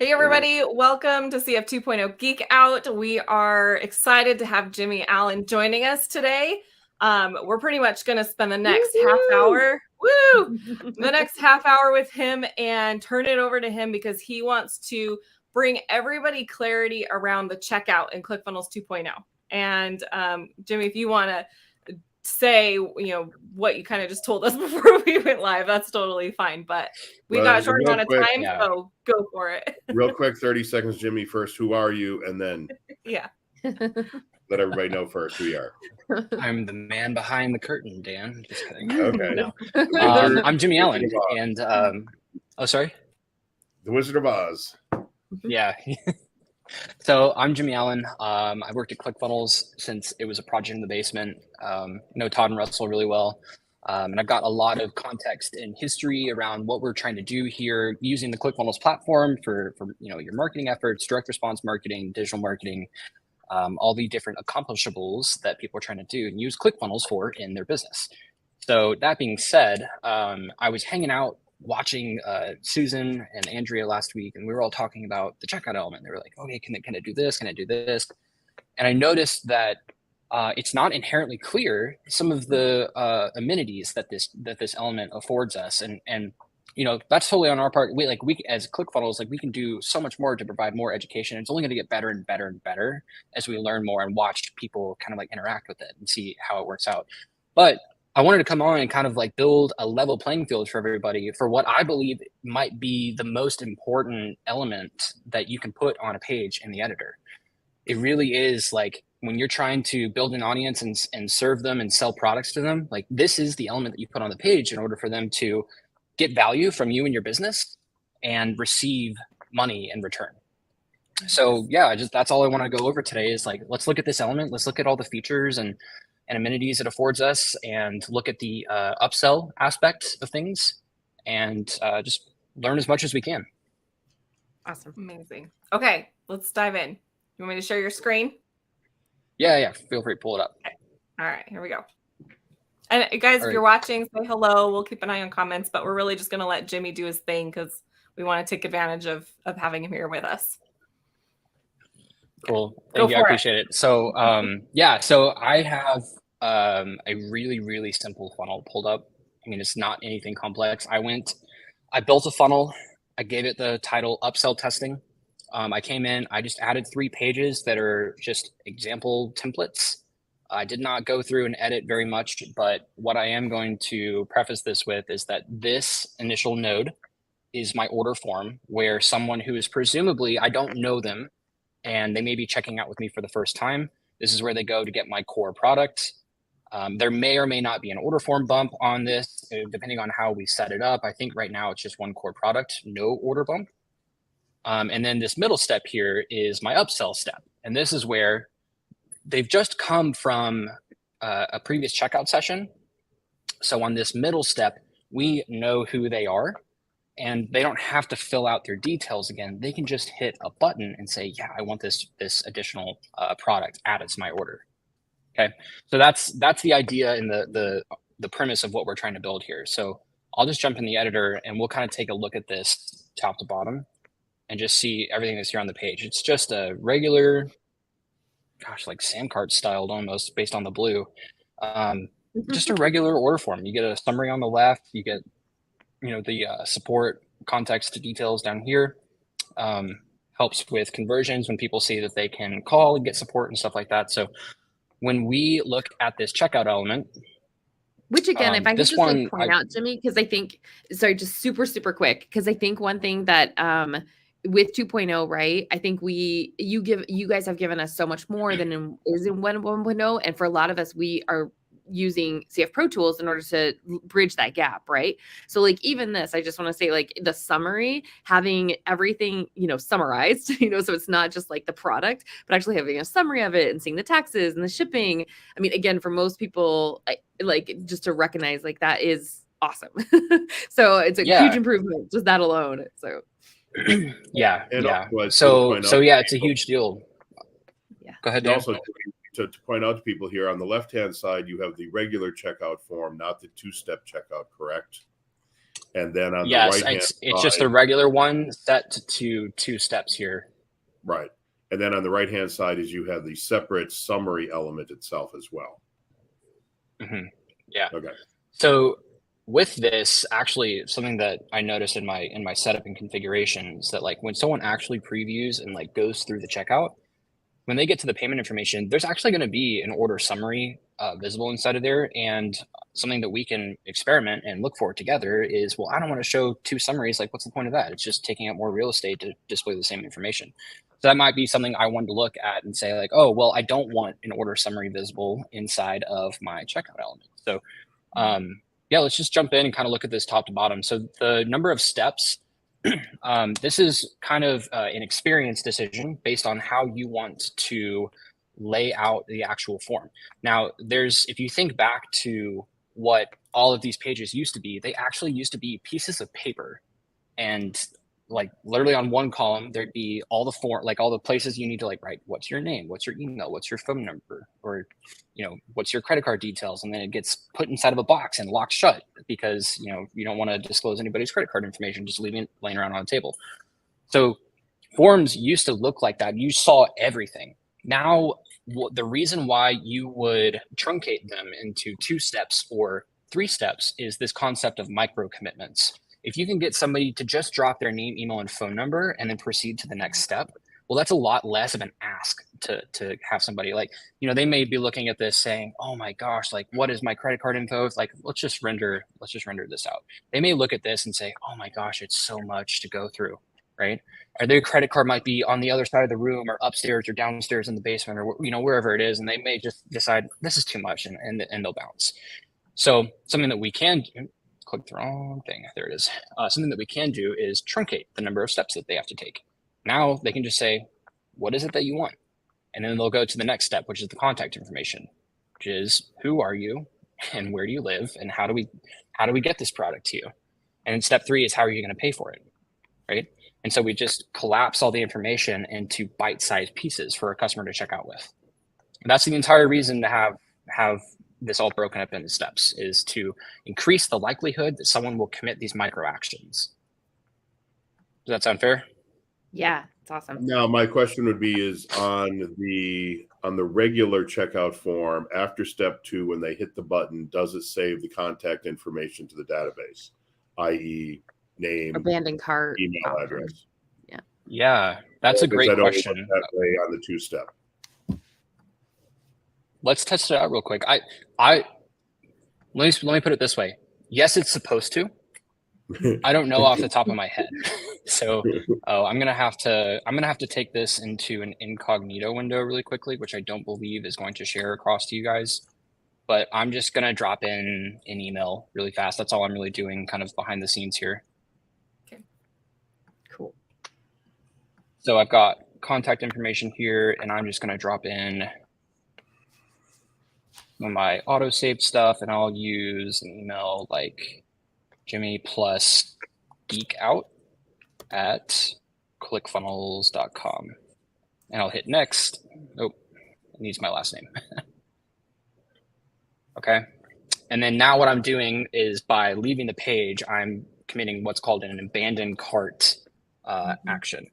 Hey everybody, welcome to CF 2.0 Geek Out. We are excited to have Jimmy Allen joining us today. We're pretty much going to spend the next half hour with him and turn it over to him because he wants to bring everybody clarity around the checkout in ClickFunnels 2.0. And Jimmy, if you want to say, what you kind of just told us before we went live, that's totally fine. But we got a short amount of time, so go for it. Real quick, 30 seconds, Jimmy. First, who are you? And then let everybody know first who you are. I'm the man behind the curtain, Dan. Just kidding. Okay. No. I'm Jimmy Allen, and sorry? The Wizard of Oz. Yeah. So I'm Jimmy Allen. I worked at ClickFunnels since it was a project in the basement. Know Todd and Russell really well. And I've got a lot of context and history around what we're trying to do here using the ClickFunnels platform for your marketing efforts, direct response marketing, digital marketing, all the different accomplishables that people are trying to do and use ClickFunnels for in their business. So that being said, I was hanging out watching Susan and Andrea last week, and we were all talking about the checkout element. They were like, okay, can I do this? Can I do this? And I noticed that it's not inherently clear some of the amenities that this element affords us. And that's totally on our part. We as ClickFunnels, we can do so much more to provide more education. It's only going to get better and better and better as we learn more and watch people kind of interact with it and see how it works out. But I wanted to come on and kind of build a level playing field for everybody for what I believe might be the most important element that you can put on a page in the editor. It really is when you're trying to build an audience and serve them and sell products to them, this is the element that you put on the page in order for them to get value from you and your business and receive money in return. So yeah, that's all I want to go over today is let's look at this element. Let's look at all the features and amenities it affords us and look at the upsell aspect of things and just learn as much as we can. Awesome. Amazing. Okay, let's dive in. You want me to share your screen? Yeah. Feel free to pull it up. Okay. All right, here we go. And guys, if you're watching, say hello. We'll keep an eye on comments, but we're really just going to let Jimmy do his thing because we want to take advantage of having him here with us. Cool. Thank you. I appreciate it. So, so I have a really, really simple funnel pulled up. I mean, it's not anything complex. I built a funnel. I gave it the title Upsell Testing. I came in, I just added 3 pages that are just example templates. I did not go through and edit very much, but what I am going to preface this with is that this initial node is my order form where someone who is presumably, I don't know them, and they may be checking out with me for the first time. This is where they go to get my core product. There may or may not be an order form bump on this, depending on how we set it up. I think right now it's just one core product, no order bump. And then this middle step here is my upsell step. And this is where they've just come from a previous checkout session. So on this middle step, we know who they are. And they don't have to fill out their details again. They can just hit a button and say, yeah, I want this additional product added to my order. Okay, so that's the idea and the premise of what we're trying to build here. So I'll just jump in the editor and we'll kind of take a look at this top to bottom and just see everything that's here on the page. It's just a regular, like Samcart styled almost based on the blue. Just a regular order form. You get a summary on the left. You get the support context details down here. Helps with conversions when people see that they can call and get support and stuff like that. So when we look at this checkout element, which again, if I could just point out, Jimmy, because I think, sorry, just super, super quick, because I think one thing that with 2.0, right, I think you guys have given us so much more than is in 1.0. And for a lot of us, we are using CF Pro tools in order to bridge that gap, right? So even this, I just want to say the summary, having everything, summarized, so it's not just the product, but actually having a summary of it and seeing the taxes and the shipping. I mean, again, for most people, just to recognize that is awesome. So it's a huge improvement, just that alone. So yeah. So yeah, it's a huge deal. Yeah. Go ahead, Dan. Also, to point out to people here, on the left-hand side, you have the regular checkout form, not the 2-step checkout, correct? And then on the yes, right-hand it's just the regular one set to 2 steps here. Right. And then on the right-hand side is you have the separate summary element itself as well. Mm-hmm. Yeah. Okay. So with this, actually, something that I noticed in my setup and configuration is that like when someone actually previews and like goes through the checkout, when they get to the payment information, there's actually going to be an order summary visible inside of there. And something that we can experiment and look for together is, well, I don't want to show 2 summaries. Like, what's the point of that? It's just taking up more real estate to display the same information. So that might be something I wanted to look at and say like, oh, well, I don't want an order summary visible inside of my checkout element. So yeah, let's just jump in and kind of look at this top to bottom. So the number of steps, this is kind of an experience decision based on how you want to lay out the actual form. Now, if you think back to what all of these pages used to be, they actually used to be pieces of paper, and like literally on one column, there'd be all the form, like all the places you need to like write, what's your name, what's your email, what's your phone number, or, you know, what's your credit card details. And then it gets put inside of a box and locked shut because, you know, you don't want to disclose anybody's credit card information, just leaving it laying around on a table. So forms used to look like that. You saw everything. Now, the reason why you would truncate them into 2 steps or 3 steps is this concept of micro commitments. If you can get somebody to just drop their name, email, and phone number and then proceed to the next step, well, that's a lot less of an ask to have somebody like, you know, they may be looking at this saying, oh my gosh, like what is my credit card info? It's like, let's just render this out. They may look at this and say, oh my gosh, it's so much to go through, right? Or their credit card might be on the other side of the room or upstairs or downstairs in the basement or, you know, wherever it is. And they may just decide this is too much and they'll bounce. So something that we can do, click the wrong thing. There it is. Something that we can do is truncate the number of steps that they have to take. Now they can just say, what is it that you want? And then they'll go to the next step, which is the contact information, which is who are you and where do you live and how do we get this product to you? And step 3 is how are you going to pay for it, right? And so we just collapse all the information into bite-sized pieces for a customer to check out with. And that's the entire reason to have this all broken up into steps, is to increase the likelihood that someone will commit these micro actions. Does that sound fair? Yeah, it's awesome. Now, my question would be is on the regular checkout form, after step 2, when they hit the button, does it save the contact information to the database, i.e. name, abandoned cart, email address? Yeah, that's a great question. That way on the 2-step. Let's test it out real quick. Let me put it this way. Yes, it's supposed to. I don't know off the top of my head. So I'm gonna have to take this into an incognito window really quickly, which I don't believe is going to share across to you guys. But I'm just gonna drop in an email really fast. That's all I'm really doing kind of behind the scenes here. Okay. Cool. So I've got contact information here, and I'm just gonna drop in my auto-saved stuff, and I'll use an email like Jimmy plus geekout at ClickFunnels.com. And I'll hit next. Oh, it needs my last name. Okay. And then now what I'm doing is by leaving the page, I'm committing what's called an abandoned cart action.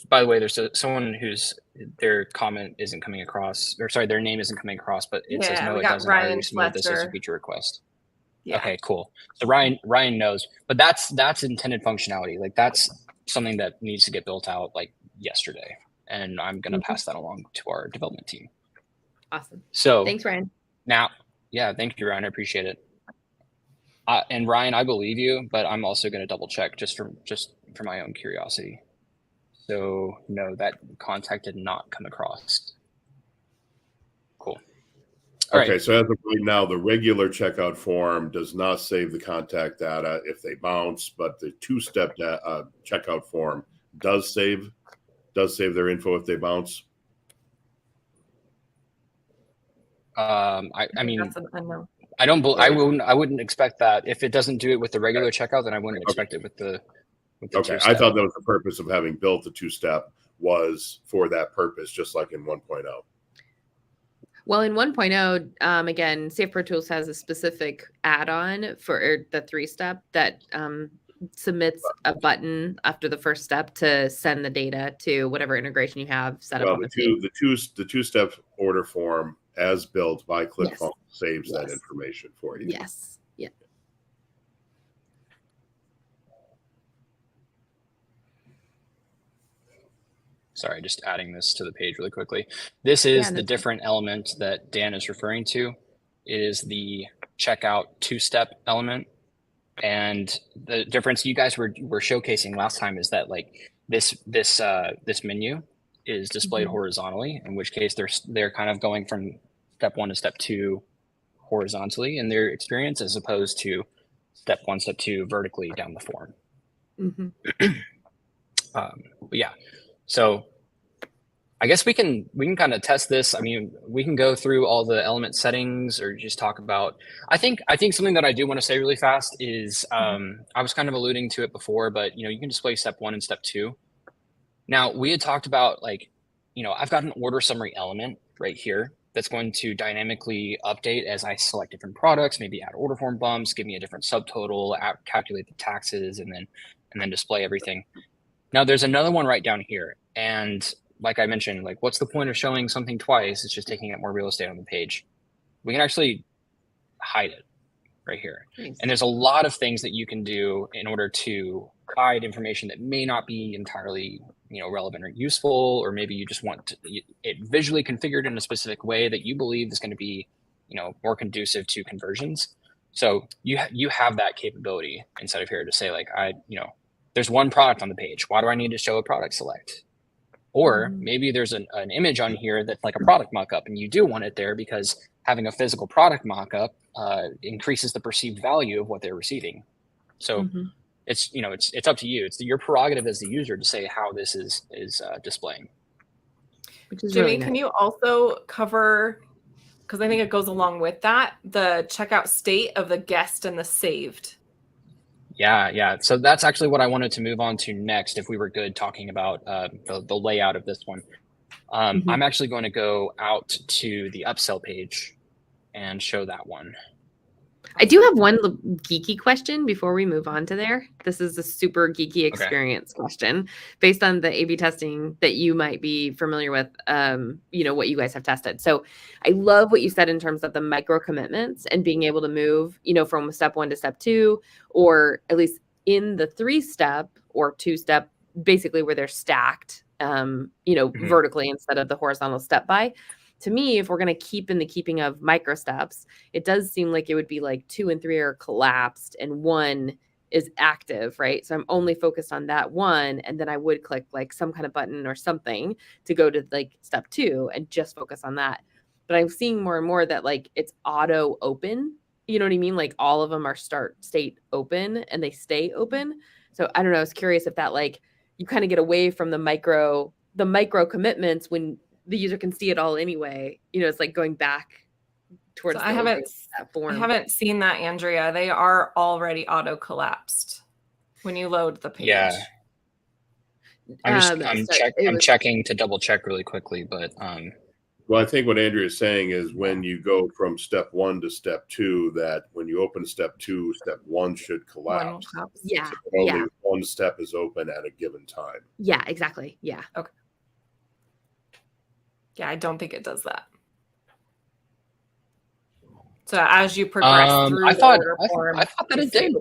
By the way, there's someone whose their comment isn't coming across, or sorry, their name isn't coming across, but it says no, it doesn't. I already submitted this as a feature request. Yeah. Okay, cool. So Ryan knows, but that's intended functionality. Like that's something that needs to get built out like yesterday, and I'm gonna pass that along to our development team. Awesome. So thanks, Ryan. Now, yeah, thank you, Ryan. I appreciate it. And Ryan, I believe you, but I'm also gonna double check just for my own curiosity. So no, that contact did not come across. Cool. All okay, right. so as of right now, the regular checkout form does not save the contact data if they bounce, but the 2-step checkout form does save their info if they bounce. I mean, I wouldn't expect that. If it doesn't do it with the regular checkout, then I wouldn't expect it with the okay, 2-step. I thought that was the purpose of having built the 2-step was for that purpose, just like in 1.0. Well, in 1.0, again, Safe Pro Tools has a specific add-on for the 3-step that submits a button after the first step to send the data to whatever integration you have set up on the page. The two-step order form as built by ClickFunnels saves Yes. that information for you. Yes. Yeah. Sorry, just adding this to the page really quickly. This is the different element that Dan is referring to. It is the checkout 2-step element. And the difference you guys were showcasing last time is that like this menu is displayed horizontally, in which case they're kind of going from step 1 to step 2 horizontally in their experience, as opposed to step 1, step 2 vertically down the form. But yeah, so I guess we can kind of test this. I mean, we can go through all the element settings or just talk about, I think something that I do want to say really fast is, I was kind of alluding to it before, but you can display step 1 and step 2. Now we had talked about like, I've got an order summary element right here that's going to dynamically update as I select different products, maybe add order form bumps, give me a different subtotal, calculate the taxes, and then display everything. Now there's another one right down here. And like I mentioned, like what's the point of showing something twice? It's just taking up more real estate on the page. We can actually hide it right here. Nice. And there's a lot of things that you can do in order to hide information that may not be entirely, relevant or useful, or maybe you just want it visually configured in a specific way that you believe is going to be, more conducive to conversions. So you have that capability inside of here to say like, there's one product on the page. Why do I need to show a product select? Or maybe there's an image on here that's like a product mockup, and you do want it there because having a physical product mockup increases the perceived value of what they're receiving. So it's it's up to you. It's your prerogative as the user to say how this is displaying. Which is Jimmy, really nice. Can you also cover, because I think it goes along with that, the checkout state of the guest and the saved? Yeah. So that's actually what I wanted to move on to next. If we were good talking about the layout of this one, I'm actually going to go out to the upsell page and show that one. I do have one geeky question before we move on to there. This is a super geeky experience question based on the A/B testing that you might be familiar with, what you guys have tested. So I love what you said in terms of the micro commitments and being able to move, from step 1 to step 2, or at least in the 3-step or 2-step, basically where they're stacked, vertically instead of the horizontal step by. To me, if we're going to keep in the keeping of micro steps, it does seem like it would be like 2 and 3 are collapsed and 1 is active, right? So I'm only focused on that one. And then I would click like some kind of button or something to go to like step 2 and just focus on that. But I'm seeing more and more that like it's auto open. You know what I mean? Like all of them are start state open and they stay open. So I don't know. I was curious if that like you kind of get away from the micro commitments when the user can see it all anyway. It's like going back towards I haven't seen that, Andrea. They are already auto collapsed when you load the page. Yeah. I'm checking to double check really quickly, but well, I think what Andrea is saying is when you go from step 1 to step 2, that when you open step 2, step 1 should collapse. Yeah. So only one step is open at a given time. Yeah, exactly. Yeah. Okay. Yeah, I don't think it does that. So as you progress through the order form, I thought that it did.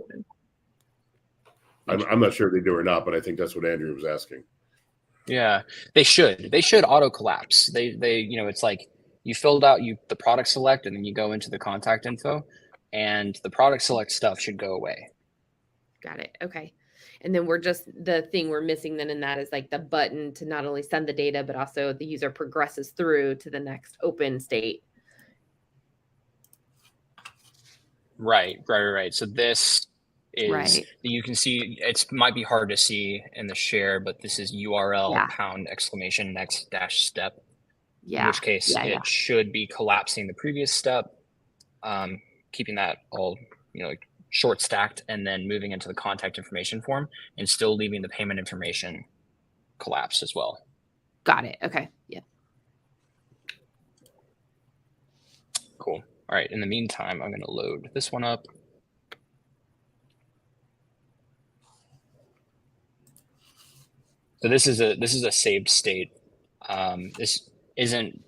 I'm not sure if they do or not, but I think that's what Andrew was asking. Yeah, they should auto collapse. They it's like you filled out the product select and then you go into the contact info, and the product select stuff should go away. Got it. Okay. And then the thing we're missing then in that is like the button to not only send the data, but also the user progresses through to the next open state. Right. So this is, you can see, it might be hard to see in the share, but this is URL # next dash step. Yeah. In which case it should be collapsing the previous step, keeping that all, short stacked, and then moving into the contact information form and still leaving the payment information collapsed as well. Got it. Okay. Yeah. All right, in the meantime, I'm going to load this one up. So this is a saved state. This isn't,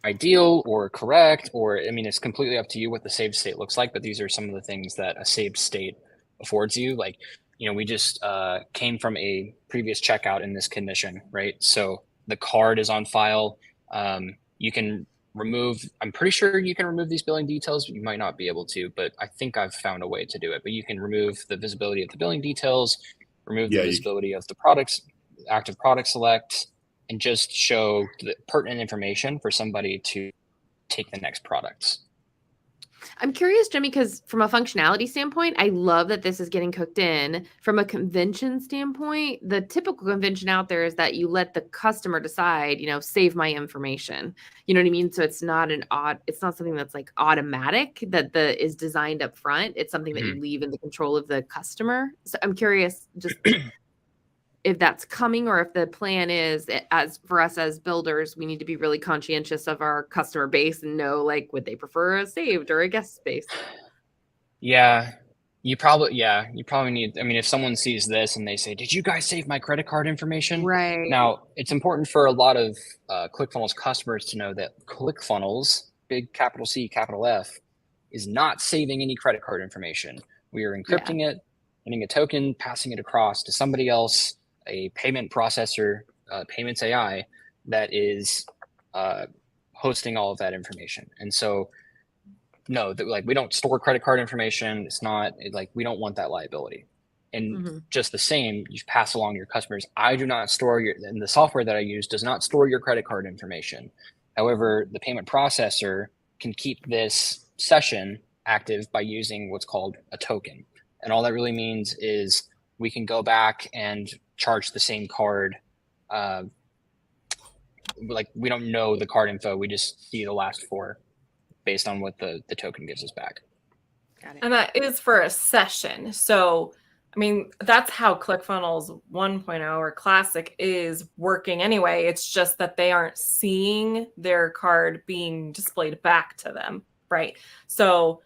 ideal or correct, or I mean, it's completely up to you what the saved state looks like, but these are some of the things that a saved state affords you. Like, we just came from a previous checkout in this commission, right? So the card is on file. You can remove, I'm pretty sure you can remove these billing details. You might not be able to, but I think I've found a way to do it. But you can remove the visibility of the billing details, remove the visibility of the products, active product select, and just show the pertinent information for somebody to take the next products. I'm curious, Jimmy, because from a functionality standpoint, I love that this is getting cooked in. From a convention standpoint, the typical convention out there is that you let the customer decide, save my information. You know what I mean? So it's not it's not something that's like automatic that is designed up front. It's something that you leave in the control of the customer. So I'm curious just if that's coming, or if the plan is, as for us as builders, we need to be really conscientious of our customer base and know, like, would they prefer a saved or a guest space? Yeah, you probably need, I mean, if someone sees this and they say, did you guys save my credit card information? Right. Now, it's important for a lot of ClickFunnels customers to know that ClickFunnels, big capital C, capital F, is not saving any credit card information. We are encrypting it, getting a token, passing it across to somebody else, a payment processor, payments AI, that is hosting all of that information. And so, no, we don't store credit card information. It's not we don't want that liability. And just the same, you pass along your customers. I do not store and the software that I use does not store your credit card information. However, the payment processor can keep this session active by using what's called a token. And all that really means is we can go back and charge the same card. We don't know the card info. We just see the last four based on what the token gives us back. Got it. And that is for a session. So, I mean, that's how ClickFunnels 1.0 or Classic is working anyway. It's just that they aren't seeing their card being displayed back to them, right? So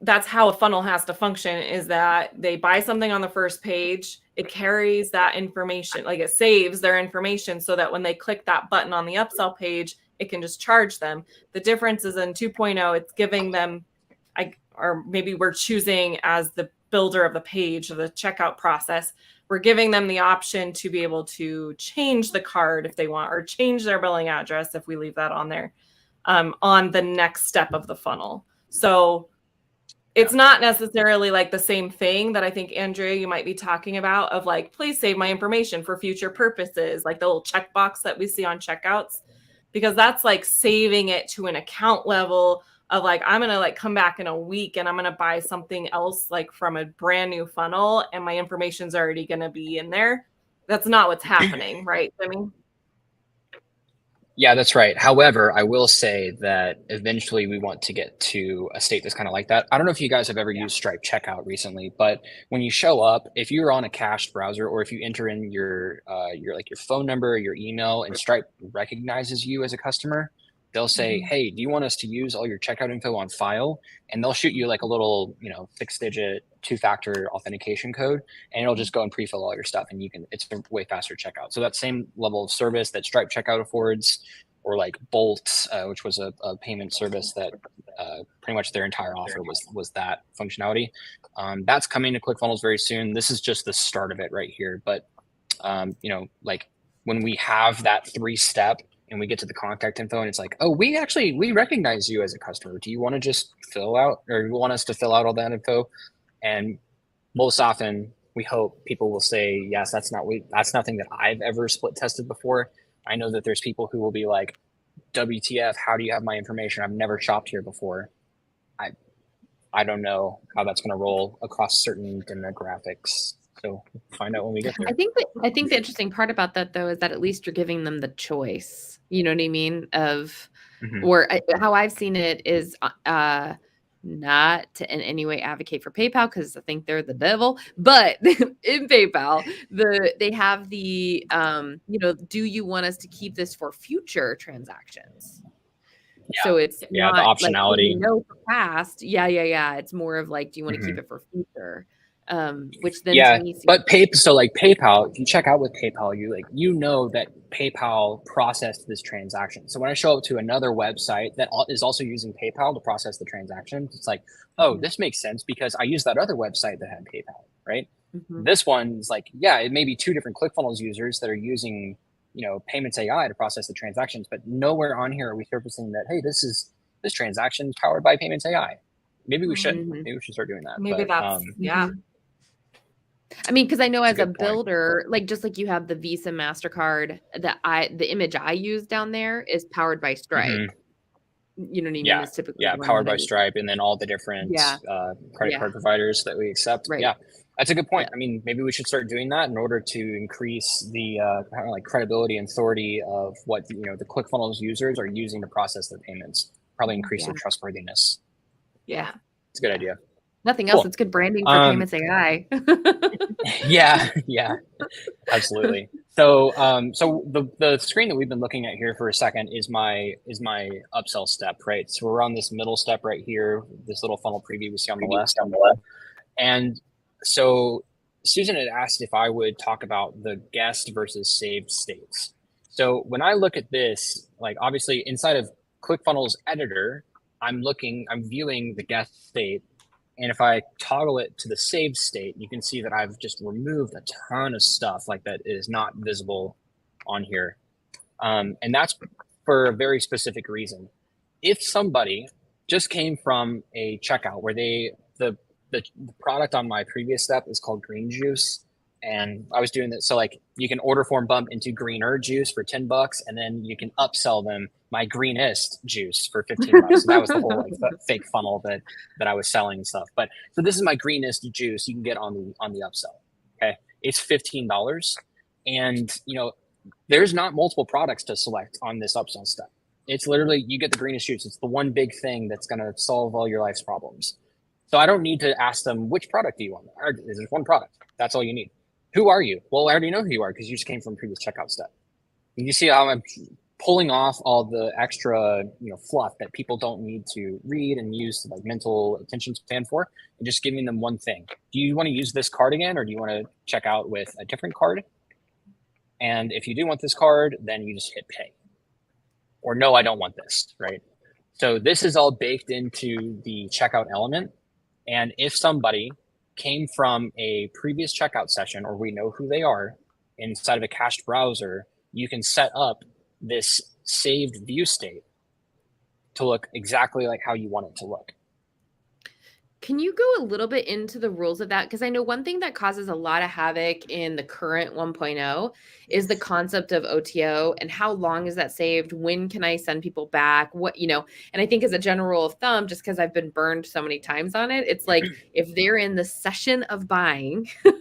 that's how a funnel has to function, is that they buy something on the first page, it carries that information, it saves their information so that when they click that button on the upsell page, it can just charge them. The difference is in 2.0, it's giving them, or maybe we're choosing as the builder of the page of the checkout process, we're giving them the option to be able to change the card if they want, or change their billing address if we leave that on there, on the next step of the funnel. So it's not necessarily the same thing that I think, Andrea, you might be talking about, of please save my information for future purposes, like the little checkbox that we see on checkouts, because that's saving it to an account level of I'm going to come back in a week and I'm going to buy something else from a brand new funnel and my information's already going to be in there. That's not what's happening, right? I mean, yeah, that's right. However, I will say that eventually we want to get to a state that's kind of like that. I don't know if you guys have ever used Stripe Checkout recently, but when you show up, if you're on a cached browser, or if you enter in your phone number or your email, and Stripe recognizes you as a customer, they'll say, hey, do you want us to use all your checkout info on file? And they'll shoot you a little, 6-digit 2-factor authentication code, and it'll just go and pre-fill all your stuff, and it's a way faster checkout. So that same level of service that Stripe Checkout affords, or Bolt, which was a payment service that pretty much their entire offer was that functionality. That's coming to ClickFunnels very soon. This is just the start of it right here. But when we have that 3-step, and we get to the contact info, and it's oh, we recognize you as a customer. Do you want to just fill out, or you want us to fill out all that info? And most often we hope people will say, yes, that's nothing that I've ever split tested before. I know that there's people who will be like, WTF, how do you have my information? I've never shopped here before. I don't know how that's going to roll across certain demographics. So find out when we get there. I think the interesting part about that, though, is that at least you're giving them the choice. You know what I mean? Of, or how I've seen it is not to in any way advocate for PayPal, because I think they're the devil. But in PayPal, they have the, do you want us to keep this for future transactions? So it's the not like, oh, optionality. you know, for past. Yeah. It's more of like, do you want to keep it for future? Which then to me, but PayPal, if you check out with PayPal, you know that PayPal processed this transaction. So when I show up to another website that is also using PayPal to process the transaction, it's like, oh, this makes sense because I used that other website that had PayPal, right? This one is like, yeah, it may be two different ClickFunnels users that are using, you know, Payments AI to process the transactions, but nowhere on here are we surfacing that, hey, this transaction is powered by Payments AI. Maybe we should. Maybe we should start doing that. Maybe that's I mean, because I know as a builder, like just like you have the Visa, MasterCard, the image I use down there is powered by Stripe. You know what I mean? It's typically powered by Stripe, and then all the different credit card providers that we accept. Right. Yeah, that's a good point. I mean, maybe we should start doing that in order to increase the kind of like credibility and authority of what the ClickFunnels users are using to process their payments. Probably increase their trustworthiness. Yeah, it's a good idea. Nothing else. It's good branding for Payments AI. yeah, absolutely. So, so the screen that we've been looking at here for a second is my upsell step, right? So we're on this middle step right here, this little funnel preview we see on the left. And so Susan had asked if I would talk about the guest versus saved states. So when I look at this, like obviously inside of ClickFunnels editor, I'm viewing the guest state. And if I toggle it to the saved state, you can see that I've just removed a ton of stuff like that is not visible on here. And that's for a very specific reason. If somebody just came from a checkout where the product on my previous step is called green juice, and I was doing that. So like you can order form bump into greener juice for $10, and then you can upsell them my greenest juice for $15. So that was the whole like fake funnel that I was selling and stuff. But so this is my greenest juice you can get on the upsell. Okay. It's $15. And there's not multiple products to select on this upsell step. It's literally, you get the greenest juice. It's the one big thing that's going to solve all your life's problems. So I don't need to ask them, which product do you want? There's one product. That's all you need. Who are you? Well, I already know who you are because you just came from previous checkout step. You see how I'm pulling off all the extra, fluff that people don't need to read and use like mental attention span for, and just giving them one thing. Do you want to use this card again, or do you want to check out with a different card? And if you do want this card, then you just hit pay. Or no, I don't want this, right? So this is all baked into the checkout element. And if somebody came from a previous checkout session, or we know who they are inside of a cached browser, you can set up this saved view state to look exactly like how you want it to look. Can you go a little bit into the rules of that? Because I know one thing that causes a lot of havoc in the current 1.0 is the concept of OTO and how long is that saved? When can I send people back? What, and I think as a general rule of thumb, just because I've been burned so many times on it, it's like if they're in the session of buying, you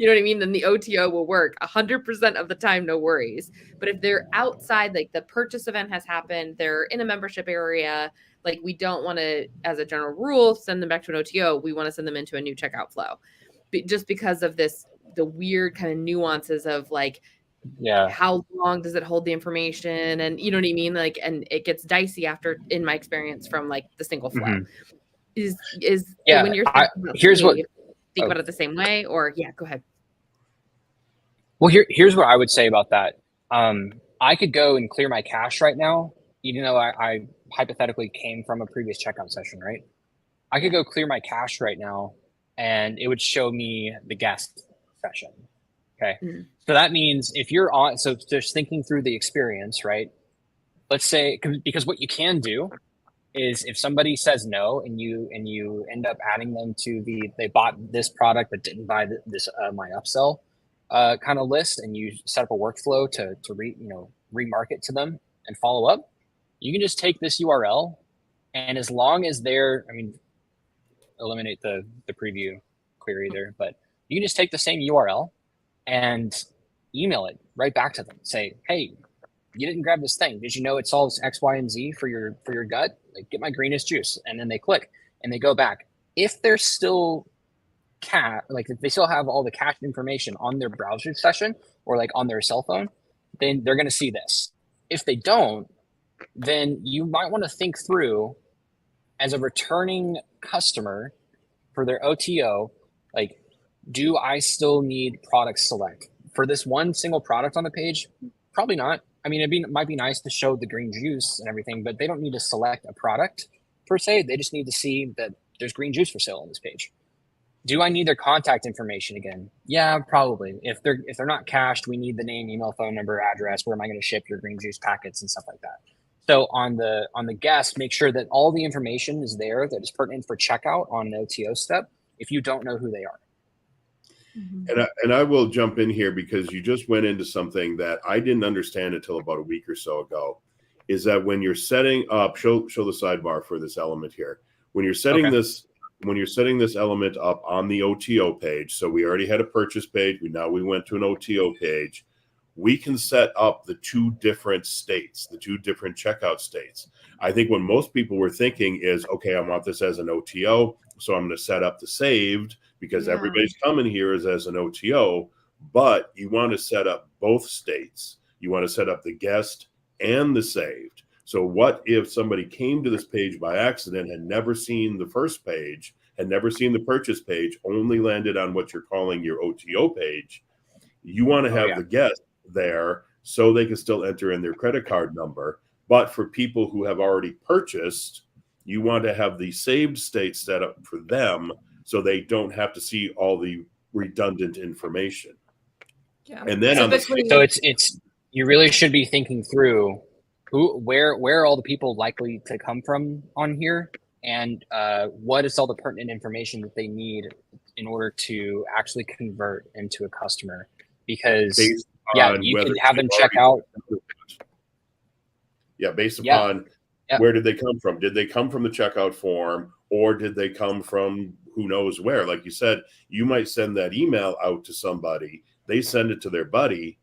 know what I mean? Then the OTO will work 100% of the time, no worries. But if they're outside, like the purchase event has happened, they're in a membership area, like we don't want to, as a general rule, send them back to an OTO. We want to send them into a new checkout flow, just because of the weird kind of nuances of like, how long does it hold the information? And you know what I mean? Like, and it gets dicey after, in my experience, from like the single flow. Is when you're thinking about think about it the same way, or go ahead. Well, here's what I would say about that. I could go and clear my cache right now, even though I hypothetically came from a previous checkout session, right? I could go clear my cache right now and it would show me the guest session. Okay. So that means if you're on, so just thinking through the experience, right? Let's say, because what you can do is if somebody says no and you end up adding them to they bought this product but didn't buy this my upsell kind of list, and you set up a workflow to remarket to them and follow up, you can just take this URL, and as long as eliminate the preview query there, but you can just take the same URL and email it right back to them. Say, hey, you didn't grab this thing. Did you know it solves X, Y, and Z for your gut? Like, get my greenest juice. And then they click and they go back. If they're still if they still have all the cached information on their browser session or like on their cell phone, then they're going to see this. If they don't, then you might want to think through, as a returning customer for their OTO, like, do I still need product select for this one single product on the page? Probably not. I mean, it might be nice to show the green juice and everything, but they don't need to select a product per se. They just need to see that there's green juice for sale on this page. Do I need their contact information again? Yeah, probably. If they're not cached, we need the name, email, phone number, address. Where am I going to ship your green juice packets and stuff like that? So on the guest, make sure that all the information is there that is pertinent for checkout on an OTO step if you don't know who they are. And I will jump in here because you just went into something that I didn't understand until about a week or so ago, is that when you're setting up, show the sidebar for this element here. When you're setting this element up on the OTO page, so we already had a purchase page, we went to an OTO page, we can set up the two different states, the two different checkout states. I think what most people were thinking is, okay, I want this as an OTO, so I'm going to set up the saved because everybody's coming here as an OTO, but you want to set up both states. You want to set up the guest and the saved. So what if somebody came to this page by accident, had never seen the first page, had never seen the purchase page, only landed on what you're calling your OTO page? You want to have the guest there so they can still enter in their credit card number. But for people who have already purchased, you want to have the saved state set up for them so they don't have to see all the redundant information. Yeah. And then so it's you really should be thinking through where are all the people likely to come from on here, and what is all the pertinent information that they need in order to actually convert into a customer. Because you can have them check out. Yeah, based upon where did they come from? Did they come from the checkout form, or did they come from who knows where? Like you said, you might send that email out to somebody. They send it to their buddy.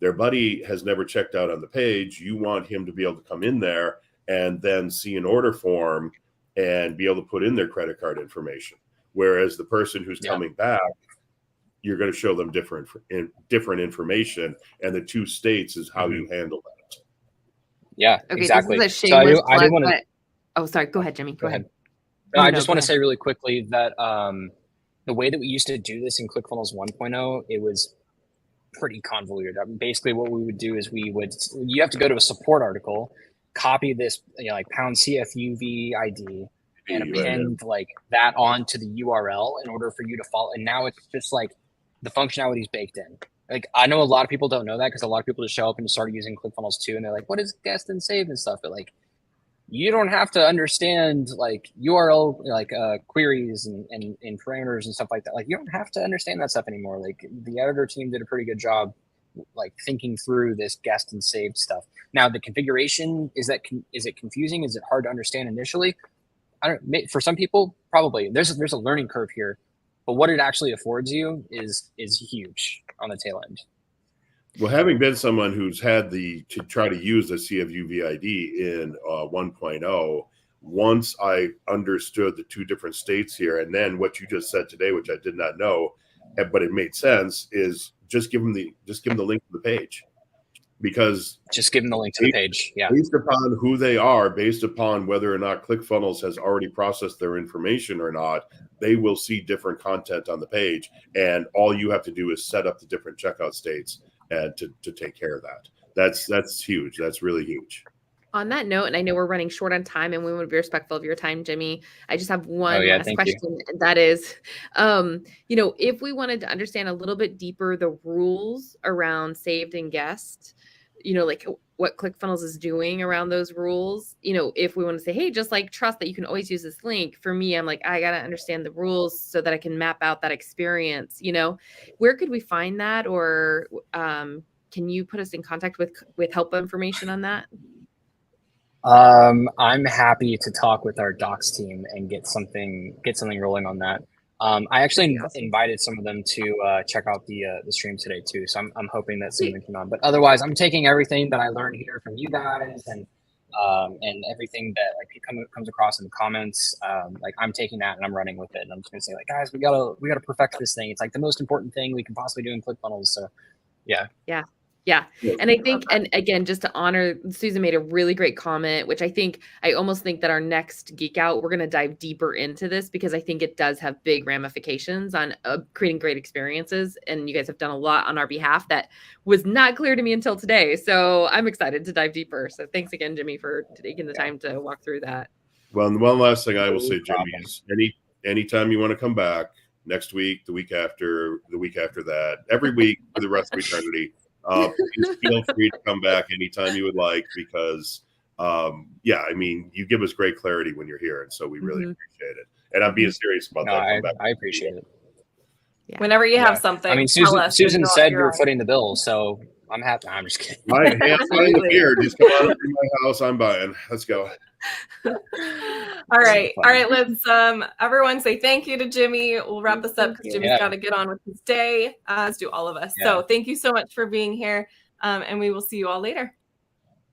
Their buddy has never checked out on the page. You want him to be able to come in there and then see an order form and be able to put in their credit card information. Whereas the person who's coming back, you're going to show them different information, and the two states is how you handle that. Yeah, exactly. This is a shameless plug, oh, sorry. Go ahead, Jimmy. Go ahead. No, I just want to say really quickly that the way that we used to do this in ClickFunnels 1.0, it was pretty convoluted. I mean, basically, what we would do is you have to go to a support article, copy this, like #CFUV ID, and append like that onto the URL in order for you to follow. And now it's just like the functionality is baked in. Like, I know a lot of people don't know that because a lot of people just show up and start using ClickFunnels 2, and they're like, what is guest and save and stuff? But like, you don't have to understand like URL, like queries and parameters and stuff like that. Like, you don't have to understand that stuff anymore. Like, the editor team did a pretty good job like thinking through this guest and saved stuff. Now, the configuration, is it confusing? Is it hard to understand initially? For some people, probably. There's a learning curve here, but what it actually affords you is huge on the tail end. Well, having been someone who's had to try to use the CFUVID in 1.0, once I understood the two different states here, and then what you just said today, which I did not know, but it made sense, is just give them the link to the page. Because just give them the link to the page. Yeah. Based upon who they are, based upon whether or not ClickFunnels has already processed their information or not, they will see different content on the page. And all you have to do is set up the different checkout states and to take care of that. That's huge. That's really huge. On that note, and I know we're running short on time and we want to be respectful of your time, Jimmy, I just have one last question. And that is, if we wanted to understand a little bit deeper the rules around saved and guest, like what ClickFunnels is doing around those rules, if we want to say, hey, just like trust that you can always use this link. For me, I'm like, I got to understand the rules so that I can map out that experience. Where could we find that? Or can you put us in contact with help information on that? I'm happy to talk with our docs team and get something rolling on that. I actually invited some of them to check out the stream today too. So I'm hoping that some of them come on. But otherwise, I'm taking everything that I learned here from you guys and everything that like comes across in the comments. Like, I'm taking that and I'm running with it. And I'm just gonna say, like, guys, we gotta perfect this thing. It's like the most important thing we can possibly do in ClickFunnels. So yeah. Yeah. And I think, and again, just to honor, Susan made a really great comment, which I almost think that our next Geek Out, we're going to dive deeper into this because I think it does have big ramifications on creating great experiences. And you guys have done a lot on our behalf that was not clear to me until today. So I'm excited to dive deeper. So thanks again, Jimmy, for taking the time to walk through that. Well, and one last thing I will say, Jimmy, is anytime you want to come back next week, the week after that, every week for the rest of eternity, please feel free to come back anytime you would like, because you give us great clarity when you're here, and so we really appreciate it. And I'm being serious about that. I appreciate it. Yeah. Whenever you have something, I mean, Susan said you're footing the bill, so I'm happy. I'm just kidding. I'm buying the beer. Just come on up to my house. I'm buying. Let's go. All right. Let's everyone say thank you to Jimmy. We'll wrap this up because Jimmy's got to get on with his day, as do all of us. So thank you so much for being here, and we will see you all later.